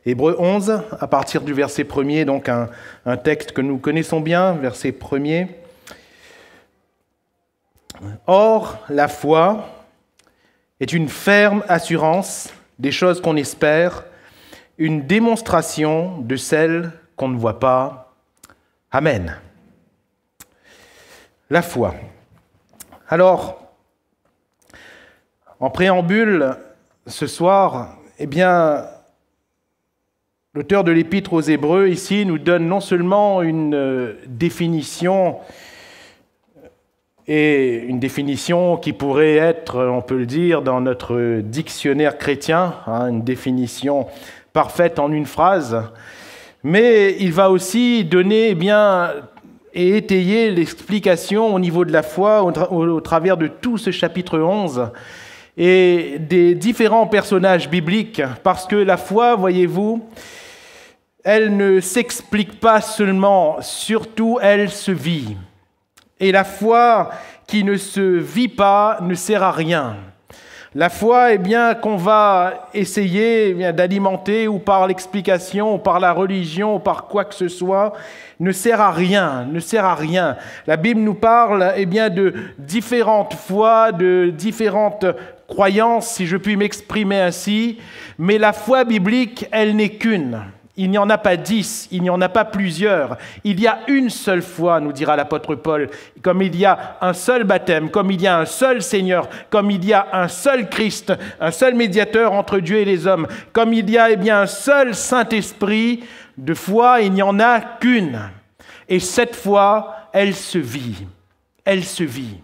Hébreux 11, à partir du verset 1er, donc un texte que nous connaissons bien, verset 1er. Or, la foi est une ferme assurance des choses qu'on espère, une démonstration de celles qu'on ne voit pas. Amen. La foi. Alors, en préambule, ce soir, l'auteur de l'Épître aux Hébreux, ici, nous donne non seulement une définition, et une définition qui pourrait être, on peut le dire, dans notre dictionnaire chrétien, une définition parfaite en une phrase, mais il va aussi donner et étayer l'explication au niveau de la foi au travers de tout ce chapitre 11 et des différents personnages bibliques, parce que la foi, voyez-vous, elle ne s'explique pas seulement, surtout elle se vit. Et la foi qui ne se vit pas ne sert à rien. La foi, qu'on va essayer d'alimenter ou par l'explication, ou par la religion, ou par quoi que ce soit, ne sert à rien, ne sert à rien. La Bible nous parle de différentes foi, de différentes croyances, si je puis m'exprimer ainsi, mais la foi biblique, elle n'est qu'une. Il n'y en a pas 10, il n'y en a pas plusieurs. Il y a une seule foi, nous dira l'apôtre Paul, comme il y a un seul baptême, comme il y a un seul Seigneur, comme il y a un seul Christ, un seul médiateur entre Dieu et les hommes, comme il y a un seul Saint-Esprit de foi, il n'y en a qu'une. Et cette foi, elle se vit. Elle se vit.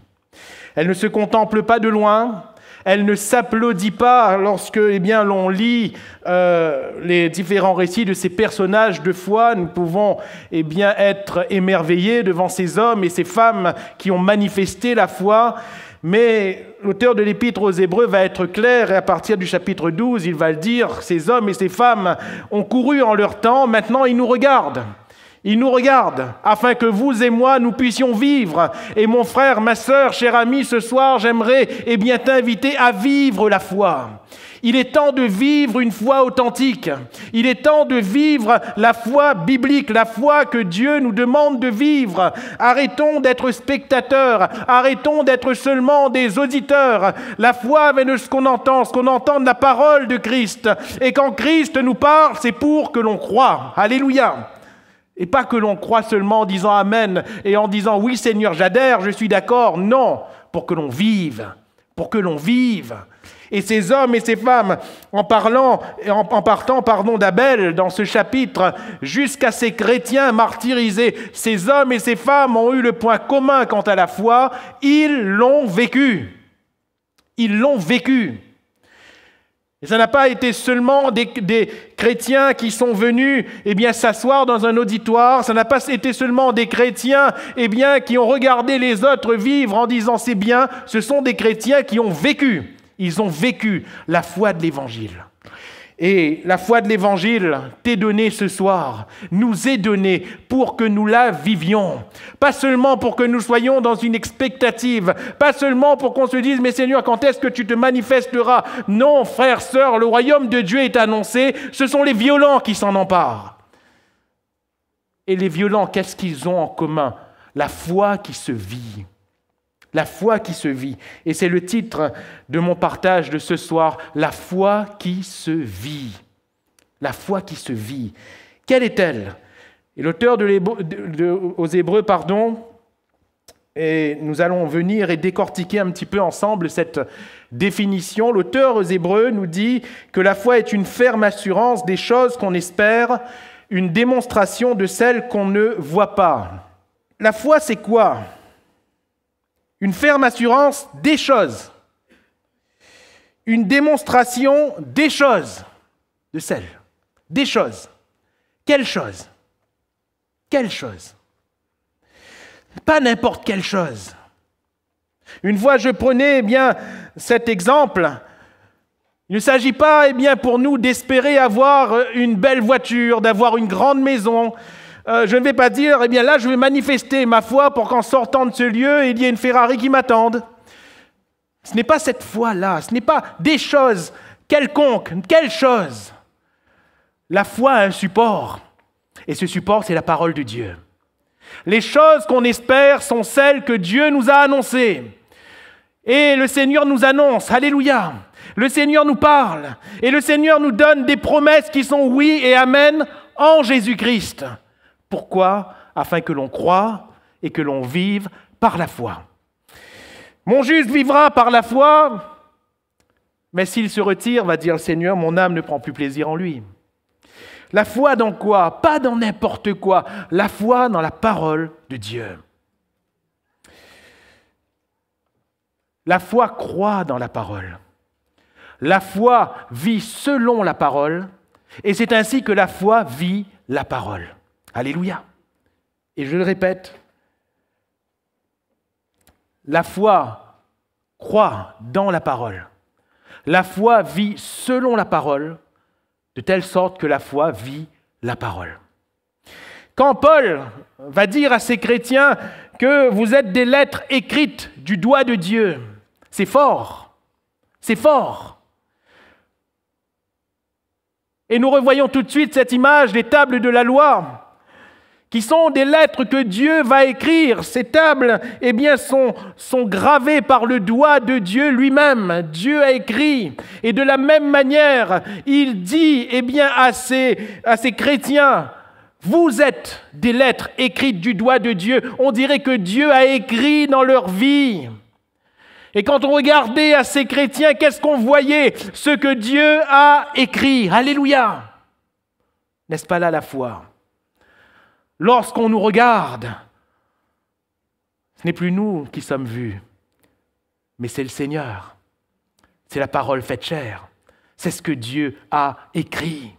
Elle ne se contemple pas de loin. Elle ne s'applaudit pas lorsque l'on lit les différents récits de ces personnages de foi. Nous pouvons être émerveillés devant ces hommes et ces femmes qui ont manifesté la foi. Mais l'auteur de l'Épître aux Hébreux va être clair, et à partir du chapitre 12, il va le dire, ces hommes et ces femmes ont couru en leur temps, maintenant ils nous regardent. Il nous regarde, afin que vous et moi, nous puissions vivre. Et mon frère, ma sœur, cher ami, ce soir, j'aimerais t'inviter à vivre la foi. Il est temps de vivre une foi authentique. Il est temps de vivre la foi biblique, la foi que Dieu nous demande de vivre. Arrêtons d'être spectateurs, arrêtons d'être seulement des auditeurs. La foi vient de ce qu'on entend de la parole de Christ. Et quand Christ nous parle, c'est pour que l'on croie. Alléluia. Et pas que l'on croit seulement en disant Amen et en disant oui Seigneur, j'adhère, je suis d'accord. Non, pour que l'on vive, pour que l'on vive. Et ces hommes et ces femmes, en partant d'Abel dans ce chapitre, jusqu'à ces chrétiens martyrisés, ces hommes et ces femmes ont eu le point commun quant à la foi, ils l'ont vécu. Ils l'ont vécu. Et ça n'a pas été seulement des chrétiens qui sont venus s'asseoir dans un auditoire. Ça n'a pas été seulement des chrétiens qui ont regardé les autres vivre en disant c'est bien. Ce sont des chrétiens qui ont vécu. Ils ont vécu la foi de l'Évangile. Et la foi de l'Évangile t'est donnée ce soir, nous est donnée pour que nous la vivions. Pas seulement pour que nous soyons dans une expectative, pas seulement pour qu'on se dise « Mais Seigneur, quand est-ce que tu te manifesteras ?» Non, frères, sœurs, le royaume de Dieu est annoncé, ce sont les violents qui s'en emparent. Et les violents, qu'est-ce qu'ils ont en commun? La foi qui se vit. La foi qui se vit. Et c'est le titre de mon partage de ce soir, la foi qui se vit. La foi qui se vit. Quelle est-elle? Et l'auteur aux Hébreux, et nous allons venir et décortiquer un petit peu ensemble cette définition. L'auteur aux Hébreux nous dit que la foi est une ferme assurance des choses qu'on espère, une démonstration de celles qu'on ne voit pas. La foi, c'est quoi? Une ferme assurance des choses. Une démonstration des choses. De celles. Des choses. Quelles choses? Quelles choses? Pas n'importe quelle chose. Une fois, je prenais cet exemple. Il ne s'agit pas pour nous d'espérer avoir une belle voiture, d'avoir une grande maison. Je ne vais pas dire, là, je vais manifester ma foi pour qu'en sortant de ce lieu, il y ait une Ferrari qui m'attende. Ce n'est pas cette foi-là, ce n'est pas des choses quelconques. Quelles choses? La foi a un support. Et ce support, c'est la parole de Dieu. Les choses qu'on espère sont celles que Dieu nous a annoncées. Et le Seigneur nous annonce, alléluia. Le Seigneur nous parle. Et le Seigneur nous donne des promesses qui sont oui et amen en Jésus-Christ. Pourquoi ? Afin que l'on croie et que l'on vive par la foi. Mon juste vivra par la foi, mais s'il se retire, va dire le Seigneur, mon âme ne prend plus plaisir en lui. La foi dans quoi ? Pas dans n'importe quoi. La foi dans la parole de Dieu. La foi croit dans la parole. La foi vit selon la parole, et c'est ainsi que la foi vit la parole. Alléluia. Et je le répète, la foi croit dans la parole. La foi vit selon la parole, de telle sorte que la foi vit la parole. Quand Paul va dire à ces chrétiens que vous êtes des lettres écrites du doigt de Dieu, c'est fort, c'est fort. Et nous revoyons tout de suite cette image des tables de la loi, qui sont des lettres que Dieu va écrire. Ces tables, eh bien, sont gravées par le doigt de Dieu lui-même. Dieu a écrit. Et de la même manière, il dit, eh bien, à ces chrétiens, vous êtes des lettres écrites du doigt de Dieu. On dirait que Dieu a écrit dans leur vie. Et quand on regardait à ces chrétiens, qu'est-ce qu'on voyait ? Ce que Dieu a écrit. Alléluia ! N'est-ce pas là la foi ? Lorsqu'on nous regarde, ce n'est plus nous qui sommes vus, mais c'est le Seigneur. C'est la parole faite chair. C'est ce que Dieu a écrit.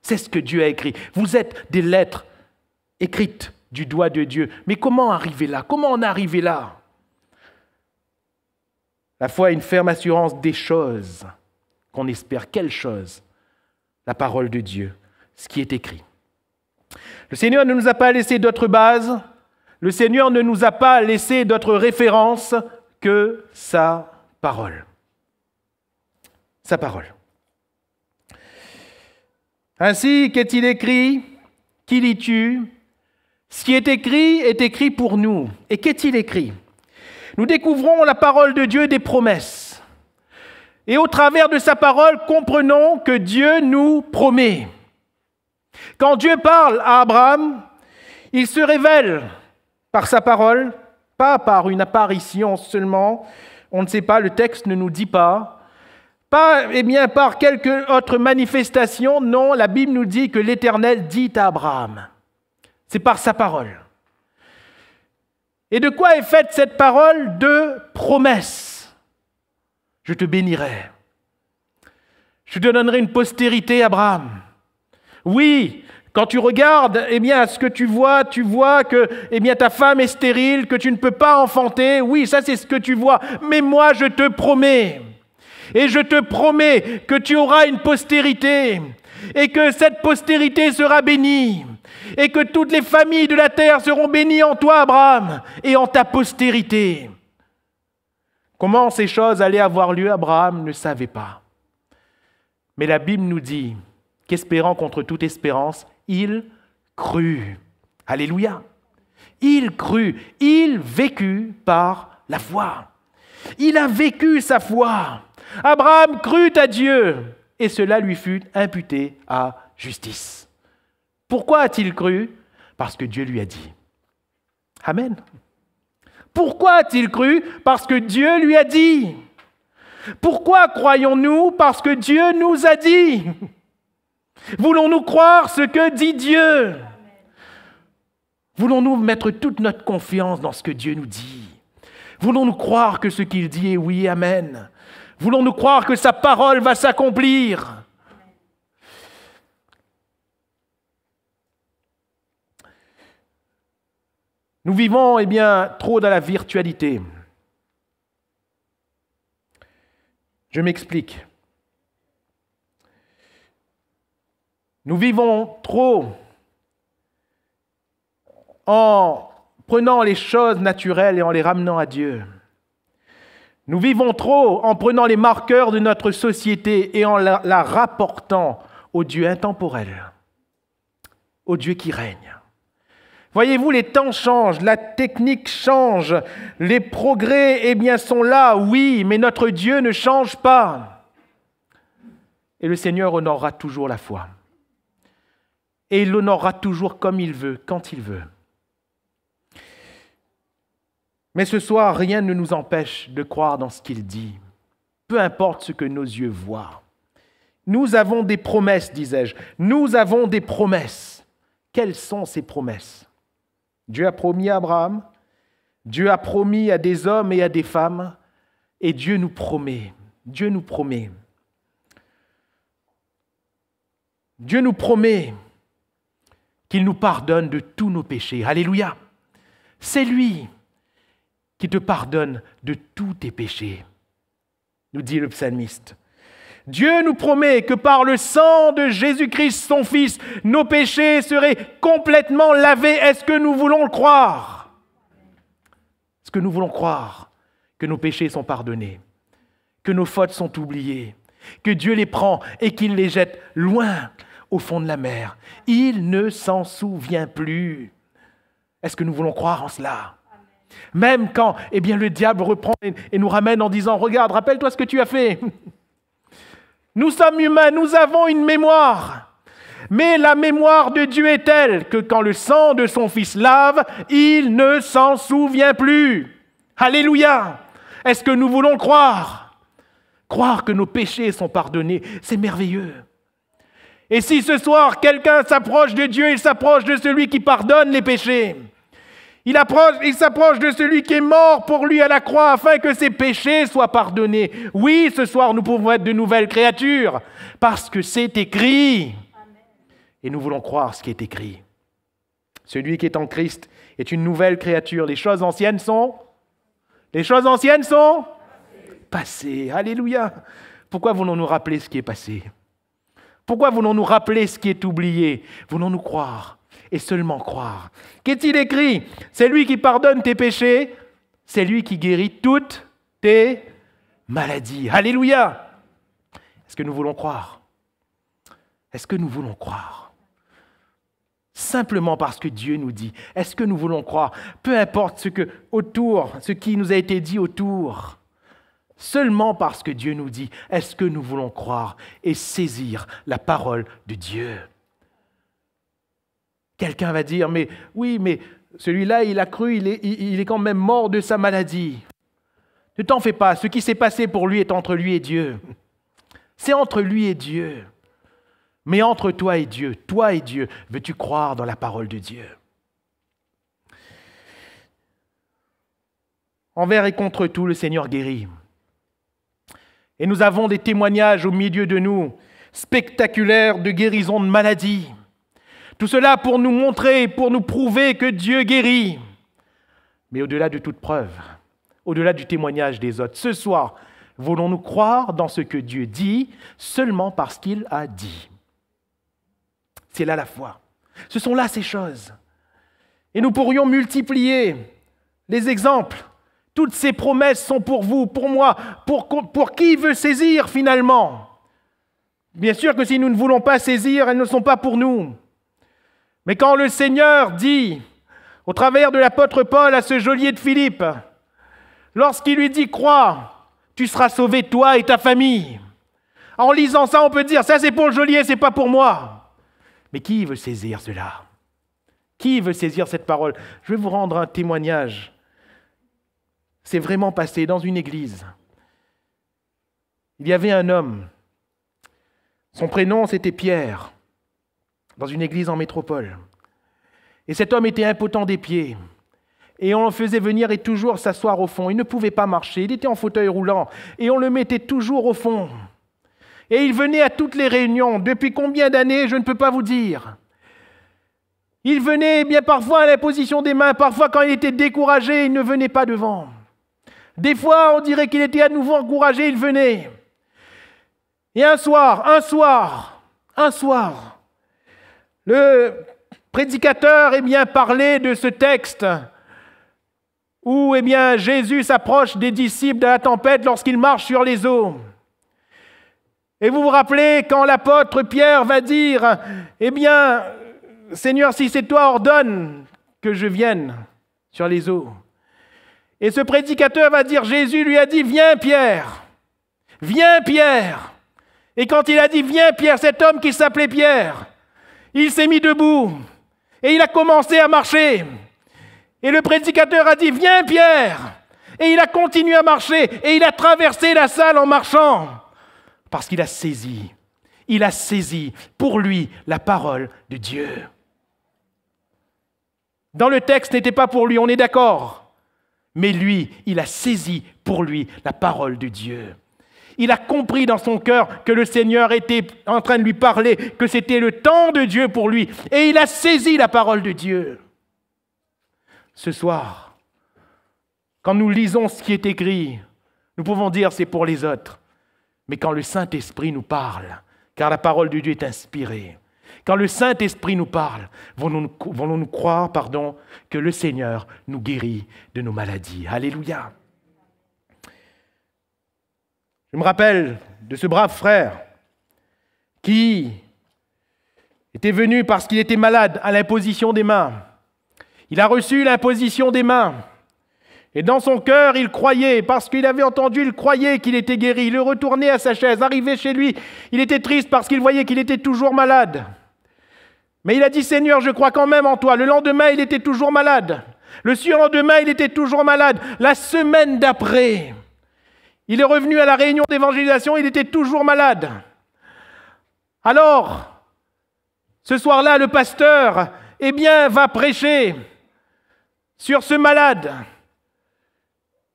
C'est ce que Dieu a écrit. Vous êtes des lettres écrites du doigt de Dieu. Mais comment arriver là ? Comment en arriver là ? La foi est une ferme assurance des choses qu'on espère. Quelles choses ? La parole de Dieu, ce qui est écrit. Le Seigneur ne nous a pas laissé d'autre base, le Seigneur ne nous a pas laissé d'autre référence que sa parole. Sa parole. Ainsi, qu'est-il écrit ? Qui lis-tu ? Ce qui est écrit pour nous. Et qu'est-il écrit ? Nous découvrons la parole de Dieu des promesses. Et au travers de sa parole, comprenons que Dieu nous promet. Quand Dieu parle à Abraham, il se révèle par sa parole, pas par une apparition seulement, on ne sait pas, le texte ne nous dit pas, pas par quelque autre manifestation, non, la Bible nous dit que l'Éternel dit à Abraham. C'est par sa parole. Et de quoi est faite cette parole ? De promesses. Je te bénirai. Je te donnerai une postérité, Abraham. Oui, quand tu regardes, à ce que tu vois que, ta femme est stérile, que tu ne peux pas enfanter. Oui, ça c'est ce que tu vois. Mais moi, je te promets. Et je te promets que tu auras une postérité. Et que cette postérité sera bénie. Et que toutes les familles de la terre seront bénies en toi, Abraham, et en ta postérité. Comment ces choses allaient avoir lieu, Abraham ne savait pas. Mais la Bible nous dit qu'espérant contre toute espérance, il crut. Alléluia. Il crut. Il vécut par la foi. Il a vécu sa foi. Abraham crut à Dieu et cela lui fut imputé à justice. Pourquoi a-t-il cru ? Parce que Dieu lui a dit. Amen. Pourquoi a-t-il cru ? Parce que Dieu lui a dit. Pourquoi croyons-nous ? Parce que Dieu nous a dit. Voulons-nous croire ce que dit Dieu ? Voulons-nous mettre toute notre confiance dans ce que Dieu nous dit ? Voulons-nous croire que ce qu'il dit est oui, amen ? Voulons-nous croire que sa parole va s'accomplir ? Nous vivons, trop dans la virtualité. Je m'explique. Nous vivons trop en prenant les choses naturelles et en les ramenant à Dieu. Nous vivons trop en prenant les marqueurs de notre société et en la rapportant au Dieu intemporel, au Dieu qui règne. Voyez-vous, les temps changent, la technique change, les progrès, sont là, oui, mais notre Dieu ne change pas. Et le Seigneur honorera toujours la foi. Et il l'honorera toujours comme il veut, quand il veut. Mais ce soir, rien ne nous empêche de croire dans ce qu'il dit, peu importe ce que nos yeux voient. Nous avons des promesses, disais-je. Nous avons des promesses. Quelles sont ces promesses ? Dieu a promis à Abraham, Dieu a promis à des hommes et à des femmes, et Dieu nous promet. Dieu nous promet. Dieu nous promet qu'il nous pardonne de tous nos péchés. Alléluia. C'est lui qui te pardonne de tous tes péchés, nous dit le psalmiste. Dieu nous promet que par le sang de Jésus-Christ, son Fils, nos péchés seraient complètement lavés. Est-ce que nous voulons le croire ? Est-ce que nous voulons croire que nos péchés sont pardonnés, que nos fautes sont oubliées, que Dieu les prend et qu'il les jette loin au fond de la mer ? Il ne s'en souvient plus. Est-ce que nous voulons croire en cela ? Même quand le diable reprend et nous ramène en disant « Regarde, rappelle-toi ce que tu as fait ». Nous sommes humains, nous avons une mémoire. Mais la mémoire de Dieu est telle que quand le sang de son Fils lave, il ne s'en souvient plus. Alléluia! Est-ce que nous voulons croire? Croire que nos péchés sont pardonnés, c'est merveilleux. Et si ce soir, quelqu'un s'approche de Dieu, il s'approche de celui qui pardonne les péchés. Il s'approche de celui qui est mort pour lui à la croix afin que ses péchés soient pardonnés. Oui, ce soir, nous pouvons être de nouvelles créatures parce que c'est écrit. Amen. Et nous voulons croire ce qui est écrit. Celui qui est en Christ est une nouvelle créature. Les choses anciennes sont passées. Alléluia. Pourquoi voulons-nous rappeler ce qui est passé? Pourquoi voulons-nous rappeler ce qui est oublié? Voulons-nous croire? Et seulement croire. Qu'est-il écrit? C'est lui qui pardonne tes péchés, c'est lui qui guérit toutes tes maladies. Alléluia! Est-ce que nous voulons croire? Est-ce que nous voulons croire? Simplement parce que Dieu nous dit. Est-ce que nous voulons croire? Peu importe ce qui nous a été dit autour. Seulement parce que Dieu nous dit. Est-ce que nous voulons croire et saisir la parole de Dieu? Quelqu'un va dire, mais celui-là, il a cru, il est quand même mort de sa maladie. Ne t'en fais pas, ce qui s'est passé pour lui est entre lui et Dieu. C'est entre lui et Dieu. Mais entre toi et Dieu, veux-tu croire dans la parole de Dieu? Envers et contre tout, le Seigneur guérit. Et nous avons des témoignages au milieu de nous, spectaculaires de guérison de maladies. Tout cela pour nous montrer, pour nous prouver que Dieu guérit. Mais au-delà de toute preuve, au-delà du témoignage des autres, ce soir, voulons-nous croire dans ce que Dieu dit seulement parce qu'il a dit? C'est là la foi. Ce sont là ces choses. Et nous pourrions multiplier les exemples. Toutes ces promesses sont pour vous, pour moi, pour qui veut saisir finalement. Bien sûr que si nous ne voulons pas saisir, elles ne sont pas pour nous. Mais quand le Seigneur dit, au travers de l'apôtre Paul à ce geôlier de Philippe, lorsqu'il lui dit « Crois, tu seras sauvé toi et ta famille ». En lisant ça, on peut dire « Ça c'est pour le geôlier, c'est pas pour moi ». Mais qui veut saisir cela? Qui veut saisir cette parole? Je vais vous rendre un témoignage. C'est vraiment passé dans une église. Il y avait un homme. Son prénom, c'était Pierre. Dans une église en métropole. Et cet homme était impotent des pieds. Et on le faisait venir et toujours s'asseoir au fond. Il ne pouvait pas marcher, il était en fauteuil roulant. Et on le mettait toujours au fond. Et il venait à toutes les réunions. Depuis combien d'années, je ne peux pas vous dire. Il venait bien parfois à l'imposition des mains, parfois quand il était découragé, il ne venait pas devant. Des fois, on dirait qu'il était à nouveau encouragé, il venait. Et un soir, le prédicateur parlait de ce texte où Jésus s'approche des disciples de la tempête lorsqu'il marche sur les eaux. Et vous vous rappelez quand l'apôtre Pierre va dire, « Eh bien, Seigneur, si c'est toi, ordonne que je vienne sur les eaux. » Et ce prédicateur va dire, Jésus lui a dit, « Viens Pierre, viens Pierre. » Et quand il a dit, « Viens Pierre », cet homme qui s'appelait Pierre, il s'est mis debout et il a commencé à marcher. Et le prédicateur a dit, « Viens Pierre ». Et il a continué à marcher et il a traversé la salle en marchant. Parce qu'il a saisi pour lui la parole de Dieu. Dans le texte, ce n'était pas pour lui, on est d'accord. Mais lui, il a saisi pour lui la parole de Dieu. Il a compris dans son cœur que le Seigneur était en train de lui parler, que c'était le temps de Dieu pour lui. Et il a saisi la parole de Dieu. Ce soir, quand nous lisons ce qui est écrit, nous pouvons dire c'est pour les autres. Mais quand le Saint-Esprit nous parle, car la parole de Dieu est inspirée, quand le Saint-Esprit nous parle, voulons-nous croire, que le Seigneur nous guérit de nos maladies. Alléluia. Je me rappelle de ce brave frère qui était venu parce qu'il était malade à l'imposition des mains. Il a reçu l'imposition des mains. Et dans son cœur, il croyait, parce qu'il avait entendu, il croyait qu'il était guéri. Il retournait à sa chaise, arrivé chez lui, il était triste parce qu'il voyait qu'il était toujours malade. Mais il a dit, Seigneur, je crois quand même en toi. Le lendemain, il était toujours malade. Le surlendemain, il était toujours malade. La semaine d'après, il est revenu à la réunion d'évangélisation, il était toujours malade. Alors, ce soir-là, le pasteur, va prêcher sur ce malade.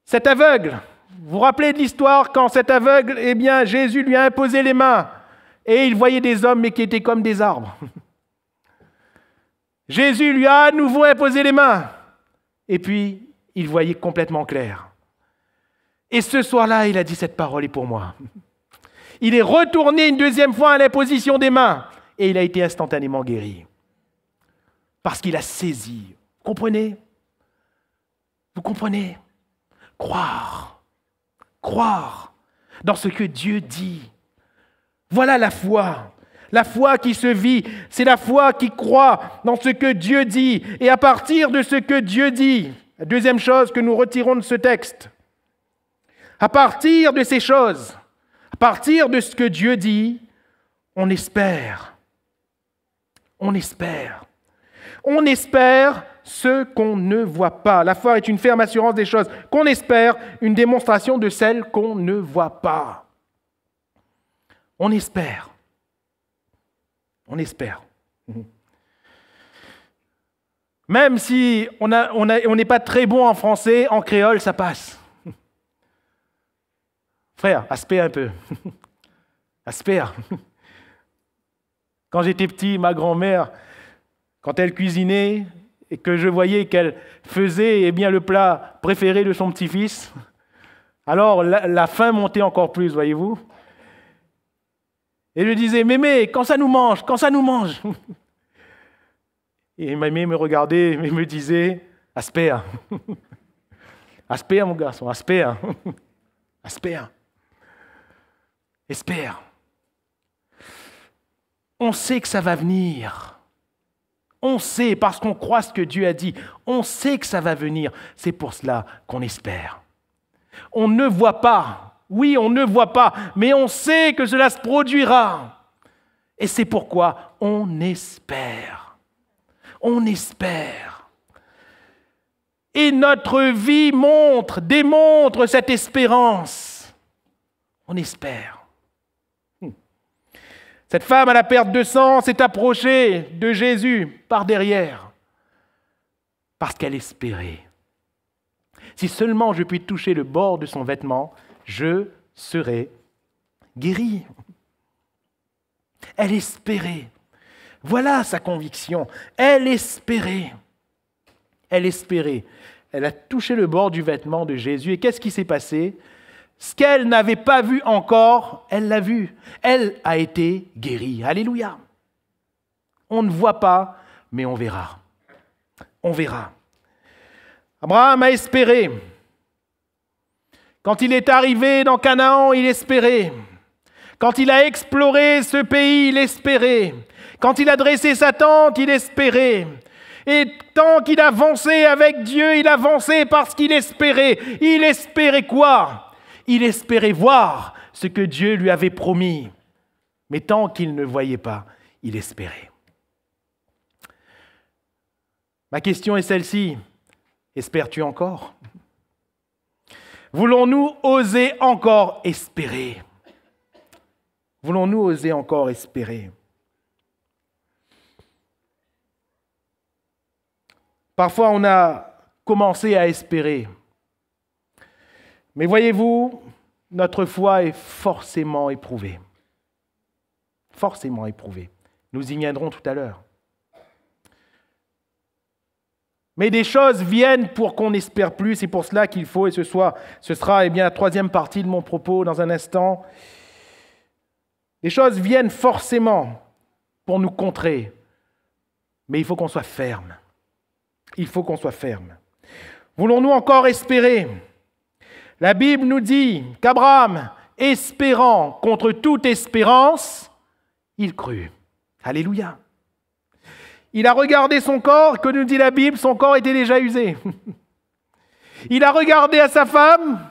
Cet aveugle, vous vous rappelez de l'histoire quand cet aveugle, Jésus lui a imposé les mains et il voyait des hommes mais qui étaient comme des arbres. Jésus lui a à nouveau imposé les mains et puis il voyait complètement clair. Et ce soir-là, il a dit cette parole est pour moi. Il est retourné une deuxième fois à l'imposition des mains et il a été instantanément guéri. Parce qu'il a saisi. Vous comprenez? Vous comprenez? Croire dans ce que Dieu dit. Voilà la foi. La foi qui se vit, c'est la foi qui croit dans ce que Dieu dit. Et à partir de ce que Dieu dit, la deuxième chose que nous retirons de ce texte, à partir de ces choses, à partir de ce que Dieu dit, on espère. On espère. On espère ce qu'on ne voit pas. La foi est une ferme assurance des choses qu'on espère, une démonstration de celles qu'on ne voit pas. On espère. On espère. Même si on n'est pas très bon en français, en créole, ça passe. Frère, aspère un peu. Aspère. Quand j'étais petit, ma grand-mère, quand elle cuisinait et que je voyais qu'elle faisait le plat préféré de son petit-fils, alors la faim montait encore plus, voyez-vous. Et je disais, Mémé, quand ça nous mange. Et Mémé me regardait et me disait, aspère. Aspère, mon garçon, aspère. Aspère. Espère. On sait que ça va venir. On sait, parce qu'on croit ce que Dieu a dit, on sait que ça va venir. C'est pour cela qu'on espère. On ne voit pas. Oui, on ne voit pas, mais on sait que cela se produira. Et c'est pourquoi on espère. On espère. Et notre vie démontre cette espérance. On espère. Cette femme à la perte de sang s'est approchée de Jésus par derrière parce qu'elle espérait. Si seulement je puis toucher le bord de son vêtement, je serai guéri. Elle espérait. Voilà sa conviction. Elle espérait. Elle espérait. Elle a touché le bord du vêtement de Jésus. Et qu'est-ce qui s'est passé? Ce qu'elle n'avait pas vu encore, elle l'a vu. Elle a été guérie. Alléluia. On ne voit pas, mais on verra. On verra. Abraham a espéré. Quand il est arrivé dans Canaan, il espérait. Quand il a exploré ce pays, il espérait. Quand il a dressé sa tente, il espérait. Et tant qu'il avançait avec Dieu, il avançait parce qu'il espérait. Il espérait quoi? Il espérait voir ce que Dieu lui avait promis. Mais tant qu'il ne voyait pas, il espérait. Ma question est celle-ci. Espères-tu encore? Voulons-nous oser encore espérer? Voulons-nous oser encore espérer? Parfois, on a commencé à espérer. Mais voyez-vous, notre foi est forcément éprouvée. Forcément éprouvée. Nous y viendrons tout à l'heure. Mais des choses viennent pour qu'on espère plus. C'est pour cela qu'il faut, et ce sera la troisième partie de mon propos dans un instant. Les choses viennent forcément pour nous contrer. Mais il faut qu'on soit ferme. Il faut qu'on soit ferme. Voulons-nous encore espérer? La Bible nous dit qu'Abraham, espérant contre toute espérance, il crut. Alléluia. Il a regardé son corps, que nous dit la Bible, son corps était déjà usé. Il a regardé à sa femme,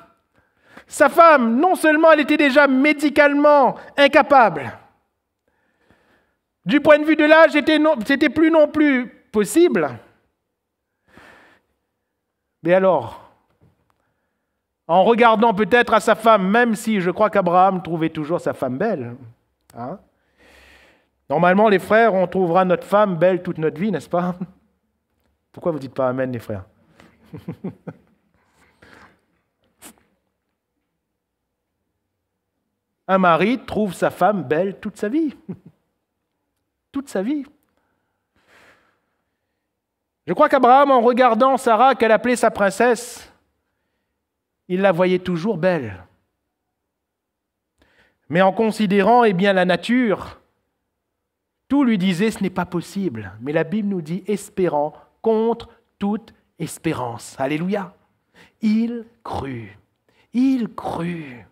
non seulement elle était déjà médicalement incapable, du point de vue de l'âge, c'était plus non plus possible. Mais alors, en regardant peut-être à sa femme, même si je crois qu'Abraham trouvait toujours sa femme belle, hein? Normalement, les frères, on trouvera notre femme belle toute notre vie, n'est-ce pas? Pourquoi vous ne dites pas amen, les frères? Un mari trouve sa femme belle toute sa vie. Toute sa vie. Je crois qu'Abraham, en regardant Sarah, qu'elle appelait sa princesse, il la voyait toujours belle. Mais en considérant la nature, tout lui disait ce n'est pas possible. Mais la Bible nous dit espérant contre toute espérance. Alléluia. Il crut. Il crut.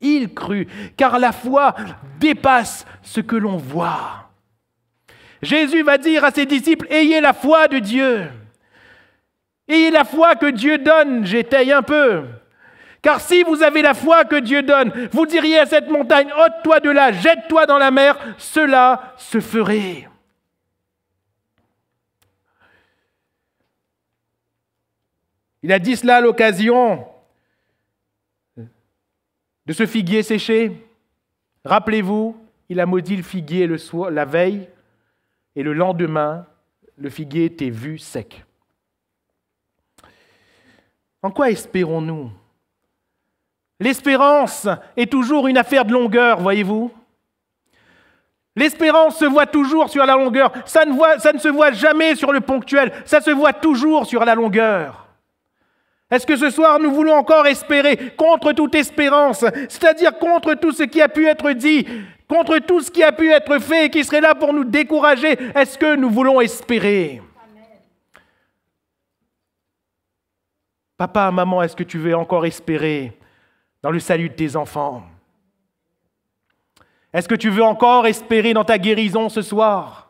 Il crut. Car la foi dépasse ce que l'on voit. Jésus va dire à ses disciples, ayez la foi de Dieu. Ayez la foi que Dieu donne. J'étaye un peu. Car si vous avez la foi que Dieu donne, vous diriez à cette montagne, ôte-toi de là, jette-toi dans la mer, cela se ferait. Il a dit cela à l'occasion de ce figuier séché. Rappelez-vous, il a maudit le figuier la veille, et le lendemain, le figuier était vu sec. En quoi espérons-nous? L'espérance est toujours une affaire de longueur, voyez-vous. L'espérance se voit toujours sur la longueur. Ça ne se voit jamais sur le ponctuel. Ça se voit toujours sur la longueur. Est-ce que ce soir, nous voulons encore espérer contre toute espérance, c'est-à-dire contre tout ce qui a pu être dit, contre tout ce qui a pu être fait et qui serait là pour nous décourager? Est-ce que nous voulons espérer? Amen. Papa, maman, est-ce que tu veux encore espérer dans le salut de tes enfants? Est-ce que tu veux encore espérer dans ta guérison ce soir?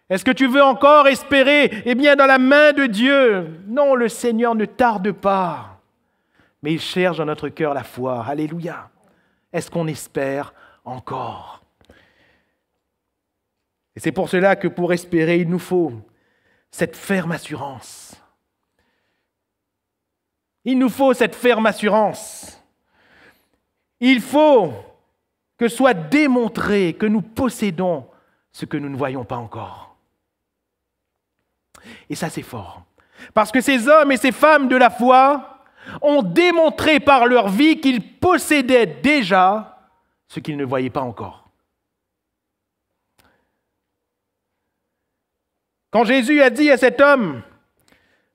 Est-ce que tu veux encore espérer, dans la main de Dieu? Non, le Seigneur ne tarde pas, mais il cherche dans notre cœur la foi. Alléluia. Est-ce qu'on espère encore? Et c'est pour cela que pour espérer, il nous faut cette ferme assurance. Il nous faut cette ferme assurance. Il faut que soit démontré que nous possédons ce que nous ne voyons pas encore. Et ça, c'est fort. Parce que ces hommes et ces femmes de la foi ont démontré par leur vie qu'ils possédaient déjà ce qu'ils ne voyaient pas encore. Quand Jésus a dit à cet homme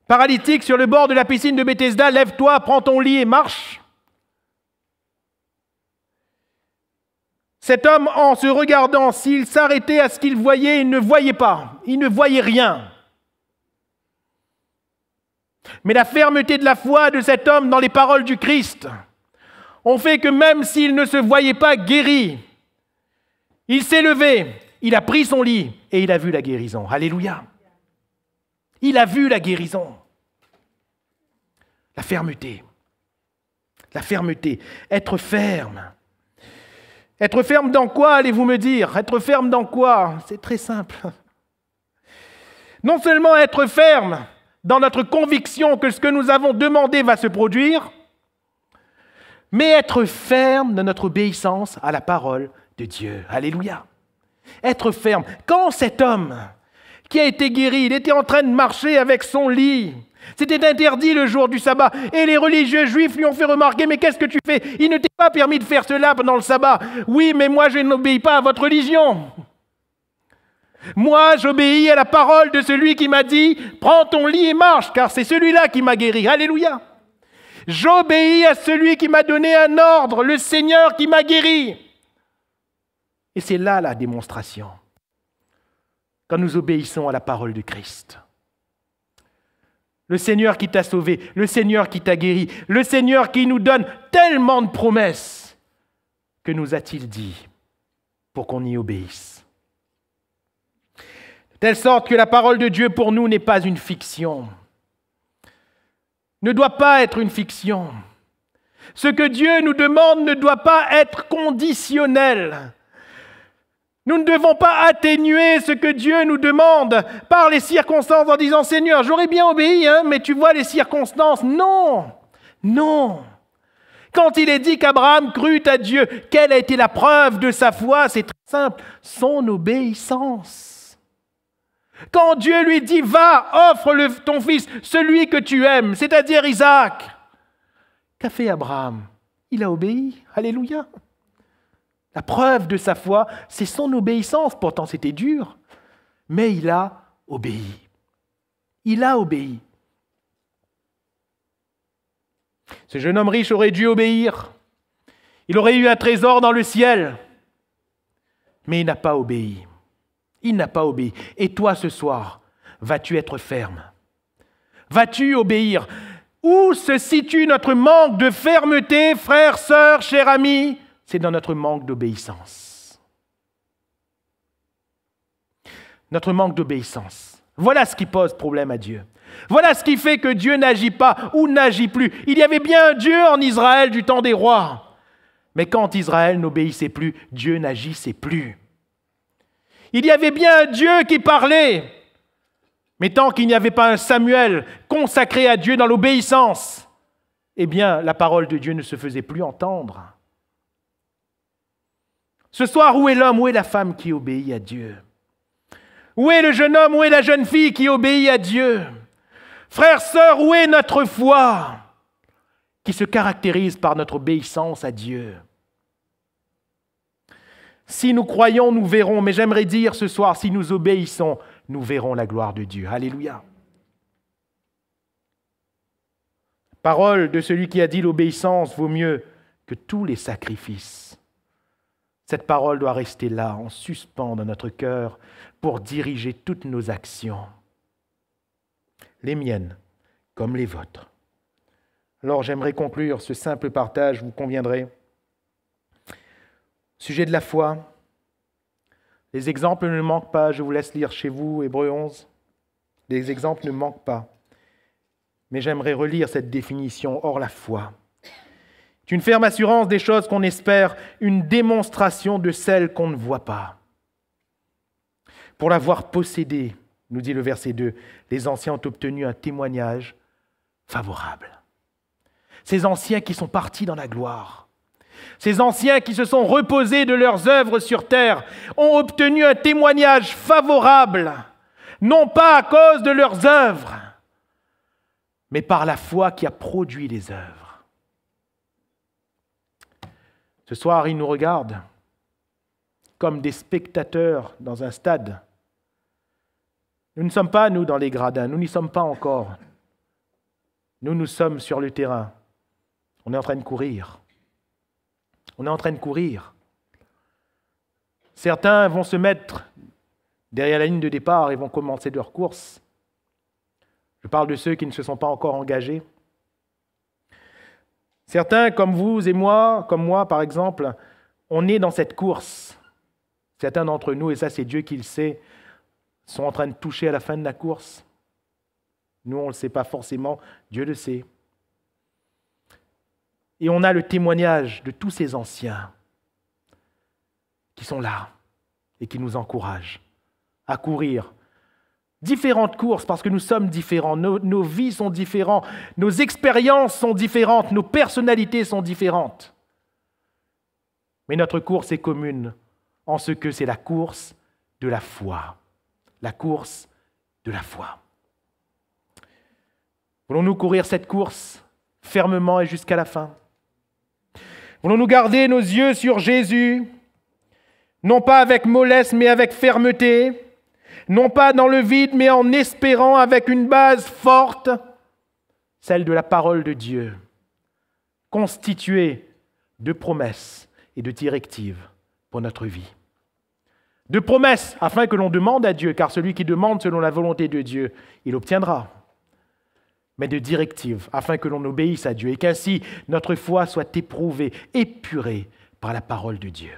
paralytique sur le bord de la piscine de Bethesda, « Lève-toi, prends ton lit et marche », cet homme, en se regardant, s'il s'arrêtait à ce qu'il voyait, il ne voyait pas, il ne voyait rien. Mais la fermeté de la foi de cet homme dans les paroles du Christ ont fait que même s'il ne se voyait pas guéri, il s'est levé, il a pris son lit et il a vu la guérison. Alléluia. Il a vu la guérison. La fermeté. La fermeté. Être ferme. Être ferme dans quoi, allez-vous me dire? Être ferme dans quoi? C'est très simple. Non seulement être ferme dans notre conviction que ce que nous avons demandé va se produire, mais être ferme dans notre obéissance à la parole de Dieu. Alléluia. Être ferme. Quand cet homme qui a été guéri, il était en train de marcher avec son lit, c'était interdit le jour du sabbat. Et les religieux juifs lui ont fait remarquer, mais qu'est-ce que tu fais? Il ne t'est pas permis de faire cela pendant le sabbat. Oui, mais moi je n'obéis pas à votre religion. Moi j'obéis à la parole de celui qui m'a dit, prends ton lit et marche, car c'est celui-là qui m'a guéri. Alléluia. J'obéis à celui qui m'a donné un ordre, le Seigneur qui m'a guéri. Et c'est là la démonstration. Quand nous obéissons à la parole de Christ. Le Seigneur qui t'a sauvé, le Seigneur qui t'a guéri, le Seigneur qui nous donne tellement de promesses. Que nous a-t-il dit pour qu'on y obéisse? De telle sorte que la parole de Dieu pour nous n'est pas une fiction. Ne doit pas être une fiction. Ce que Dieu nous demande ne doit pas être conditionnel. Nous ne devons pas atténuer ce que Dieu nous demande par les circonstances en disant « Seigneur, j'aurais bien obéi, mais tu vois les circonstances. » Non, non. Quand il est dit qu'Abraham crut à Dieu, quelle a été la preuve de sa foi? C'est très simple, son obéissance. Quand Dieu lui dit « Va, offre ton fils, celui que tu aimes, c'est-à-dire Isaac. » Qu'a fait Abraham? Il a obéi. Alléluia. La preuve de sa foi, c'est son obéissance. Pourtant, c'était dur. Mais il a obéi. Il a obéi. Ce jeune homme riche aurait dû obéir. Il aurait eu un trésor dans le ciel. Mais il n'a pas obéi. Il n'a pas obéi. Et toi, ce soir, vas-tu être ferme? Vas-tu obéir? Où se situe notre manque de fermeté, frères, sœurs, chers amis? C'est dans notre manque d'obéissance. Notre manque d'obéissance. Voilà ce qui pose problème à Dieu. Voilà ce qui fait que Dieu n'agit pas ou n'agit plus. Il y avait bien un Dieu en Israël du temps des rois. Mais quand Israël n'obéissait plus, Dieu n'agissait plus. Il y avait bien un Dieu qui parlait. Mais tant qu'il n'y avait pas un Samuel consacré à Dieu dans l'obéissance, eh bien, la parole de Dieu ne se faisait plus entendre. Ce soir, où est l'homme, où est la femme qui obéit à Dieu? Où est le jeune homme, où est la jeune fille qui obéit à Dieu? Frères, sœurs, où est notre foi qui se caractérise par notre obéissance à Dieu? Si nous croyons, nous verrons, mais j'aimerais dire ce soir, si nous obéissons, nous verrons la gloire de Dieu. Alléluia. Parole de celui qui a dit l'obéissance vaut mieux que tous les sacrifices. Cette parole doit rester là, en suspens dans notre cœur, pour diriger toutes nos actions, les miennes comme les vôtres. Alors j'aimerais conclure ce simple partage, vous conviendrez. Sujet de la foi, les exemples ne manquent pas, je vous laisse lire chez vous, Hébreux 11. Les exemples ne manquent pas. Mais j'aimerais relire cette définition, hors la foi. C'est une ferme assurance des choses qu'on espère, une démonstration de celles qu'on ne voit pas. Pour l'avoir possédée, nous dit le verset 2, les anciens ont obtenu un témoignage favorable. Ces anciens qui sont partis dans la gloire, ces anciens qui se sont reposés de leurs œuvres sur terre, ont obtenu un témoignage favorable, non pas à cause de leurs œuvres, mais par la foi qui a produit les œuvres. Ce soir, ils nous regardent comme des spectateurs dans un stade. Nous ne sommes pas, nous, dans les gradins. Nous n'y sommes pas encore. Nous sommes sur le terrain. On est en train de courir. On est en train de courir. Certains vont se mettre derrière la ligne de départ et vont commencer leur course. Je parle de ceux qui ne se sont pas encore engagés. Certains, comme vous et moi, comme moi par exemple, on est dans cette course. Certains d'entre nous, et ça c'est Dieu qui le sait, sont en train de toucher à la fin de la course. Nous, on ne le sait pas forcément, Dieu le sait. Et on a le témoignage de tous ces anciens qui sont là et qui nous encouragent à courir différentes courses parce que nous sommes différents, nos vies sont différentes, nos expériences sont différentes, nos personnalités sont différentes. Mais notre course est commune en ce que c'est la course de la foi. La course de la foi. Voulons-nous courir cette course fermement et jusqu'à la fin? Voulons-nous garder nos yeux sur Jésus, non pas avec mollesse mais avec fermeté, non pas dans le vide mais en espérant avec une base forte, celle de la parole de Dieu, constituée de promesses et de directives pour notre vie. De promesses afin que l'on demande à Dieu, car celui qui demande selon la volonté de Dieu, il obtiendra. Mais de directives afin que l'on obéisse à Dieu et qu'ainsi notre foi soit éprouvée, épurée par la parole de Dieu.